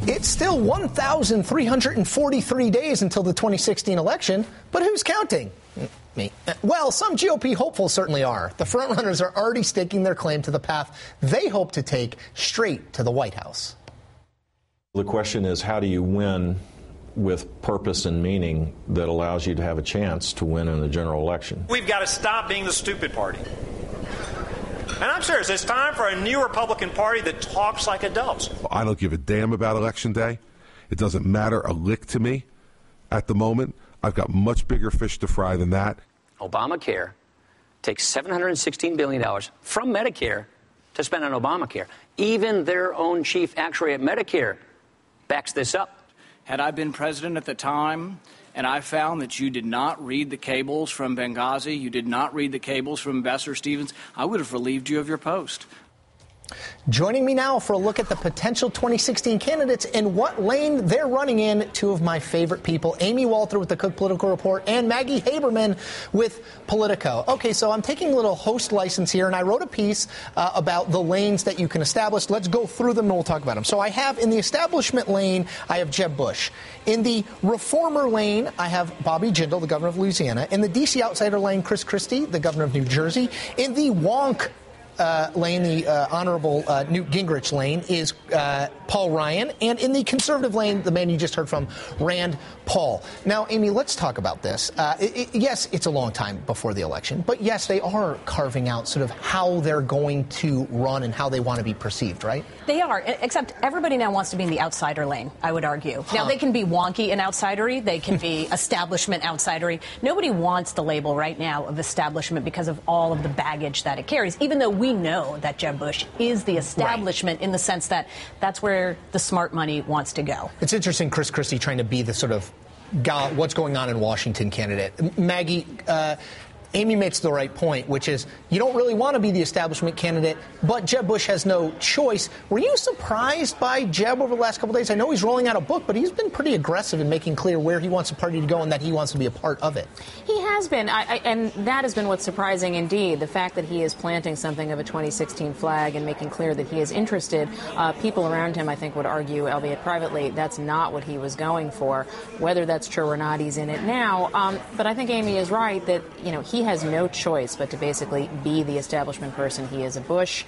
It's still 1,343 days until the 2016 election, but who's counting? Me. Well, some GOP hopefuls certainly are. The frontrunners are already staking their claim to the path they hope to take straight to the White House. The question is, how do you win with purpose and meaning that allows you to have a chance to win in the general election? We've got to stop being the stupid party. And I'm serious. It's time for a new Republican Party that talks like adults. I don't give a damn about Election Day. It doesn't matter a lick to me at the moment. I've got much bigger fish to fry than that. Obamacare takes $716 billion from Medicare to spend on Obamacare. Even their own chief actuary at Medicare backs this up. Had I been president at the time and I found that you did not read the cables from Benghazi, you did not read the cables from Ambassador Stevens, I would have relieved you of your post. Joining me now for a look at the potential 2016 candidates and what lane they're running in, two of my favorite people, Amy Walter with the Cook Political Report and Maggie Haberman with Politico. Okay, so I'm taking a little host license here, and I wrote a piece about the lanes that you can establish. Let's go through them, and we'll talk about them. So I have, in the establishment lane, I have Jeb Bush. In the reformer lane, I have Bobby Jindal, the governor of Louisiana. In the D.C. outsider lane, Chris Christie, the governor of New Jersey. In the wonk lane, the Honorable Newt Gingrich lane, is Paul Ryan. And in the conservative lane, the man you just heard from, Rand Paul. Now, Amy, let's talk about this. Yes, it's a long time before the election, but yes, they are carving out sort of how they're going to run and how they want to be perceived, right? They are, except everybody now wants to be in the outsider lane, I would argue. Now, they can be wonky and outsidery. They can be establishment outsidery. Nobody wants the label right now of establishment because of all of the baggage that it carries, even though we know that Jeb Bush is the establishment in the sense that that's where the smart money wants to go. It's interesting, Chris Christie trying to be the sort of what's going on in Washington candidate. Maggie, Amy makes the right point, which is you don't really want to be the establishment candidate, but Jeb Bush has no choice. Were you surprised by Jeb over the last couple of days? I know he's rolling out a book, but he's been pretty aggressive in making clear where he wants the party to go and that he wants to be a part of it. He has been, and that has been what's surprising indeed, the fact that he is planting something of a 2016 flag and making clear that he is interested. People around him, I think, would argue, albeit privately, that's not what he was going for. Whether that's true or not, he's in it now. But I think Amy is right that, he has no choice but to basically be the establishment person. He is a Bush.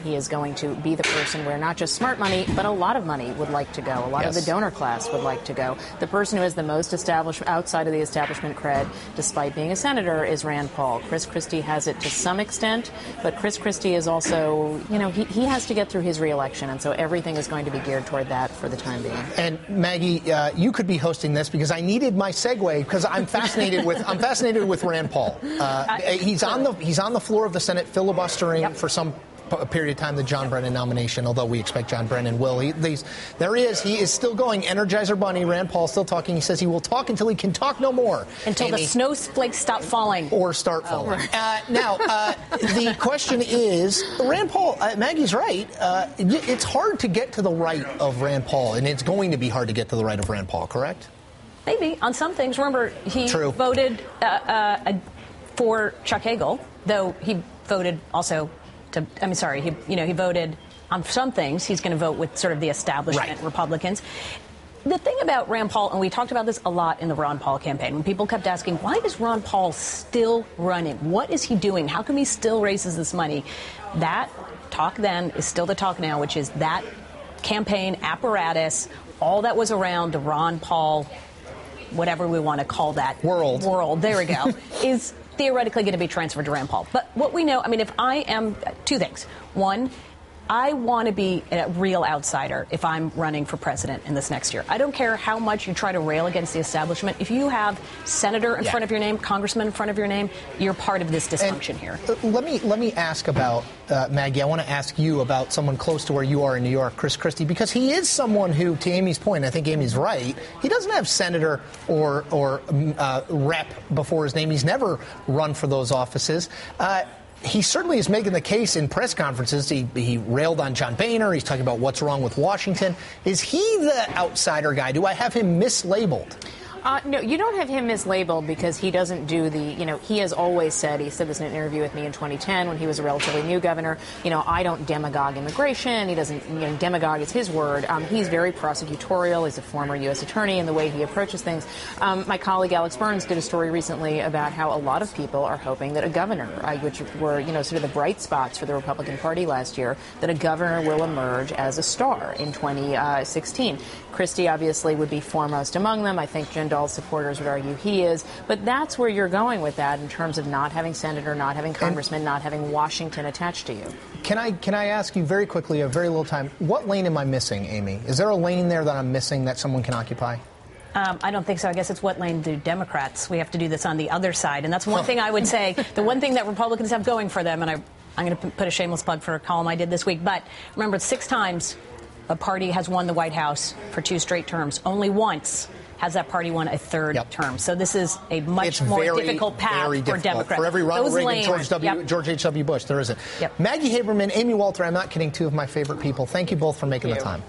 He is going to be the person where not just smart money, but a lot of money would like to go. A lot of the donor class would like to go. The person who is the most established outside of the establishment cred, despite being a senator, is Rand Paul. Chris Christie has it to some extent, but Chris Christie is also, he has to get through his reelection, and so everything is going to be geared toward that for the time being. And Maggie, you could be hosting this because I needed my segue because I'm fascinated with Rand Paul. He's on the floor of the Senate filibustering for some period of time the John Brennan nomination, although we expect John Brennan will. He is still going. Energizer Bunny, Rand Paul still talking. He says he will talk until he can talk no more. Until the snowflakes stop falling. Or start falling. Now, the question is, Rand Paul, Maggie's right. It's hard to get to the right of Rand Paul, and it's going to be hard to get to the right of Rand Paul, correct? Maybe, on some things. Remember, he voted for Chuck Hagel, though he voted also he voted on some things. He's going to vote with sort of the establishment Republicans. The thing about Rand Paul, and we talked about this a lot in the Ron Paul campaign, when people kept asking, why is Ron Paul still running? What is he doing? How come he still raises this money? That talk then is still the talk now, which is that campaign apparatus, all that was around the Ron Paul, whatever we want to call that. World, there we go, is theoretically going to be transferred to Rand Paul. But what we know, if I am, two things. One, I want to be a real outsider if I'm running for president in this next year. I don't care how much you try to rail against the establishment. If you have senator in front of your name, congressman in front of your name, you're part of this dysfunction here. Let me ask about, Maggie, I want to ask you about someone close to where you are in New York, Chris Christie, because he is someone who, to Amy's point, I think Amy's right, he doesn't have senator or rep before his name. He's never run for those offices. He certainly is making the case in press conferences. He railed on John Boehner. He's talking about what's wrong with Washington. Is he the outsider guy? Do I have him mislabeled? No, you don't have him mislabeled because he doesn't do the, he has always said, he said this in an interview with me in 2010 when he was a relatively new governor, I don't demagogue immigration. He doesn't, demagogue is his word. He's very prosecutorial. He's a former U.S. attorney in the way he approaches things. My colleague Alex Burns did a story recently about how a lot of people are hoping that a governor, which were, sort of the bright spots for the Republican Party last year, that a governor will emerge as a star in 2016. Christie obviously would be foremost among them. I think Jindal supporters would argue he is. But that's where you're going with that in terms of not having senator, not having congressman, not having Washington attached to you. Can I ask you very quickly, a very little time, what lane am I missing, Amy? Is there a lane there that I'm missing that someone can occupy? I don't think so. I guess it's what lane do Democrats. We have to do this on the other side. And that's one thing I would say. The one thing that Republicans have going for them, and I'm going to put a shameless plug for a column I did this week. But remember, 6 times a party has won the White House for 2 straight terms. Only once has that party won a 3rd term. So this is a much more difficult path for Democrats. For every Ronald Reagan, George H.W. Bush, there isn't. Maggie Haberman, Amy Walter, I'm not kidding, 2 of my favorite people. Thank you both for making the time.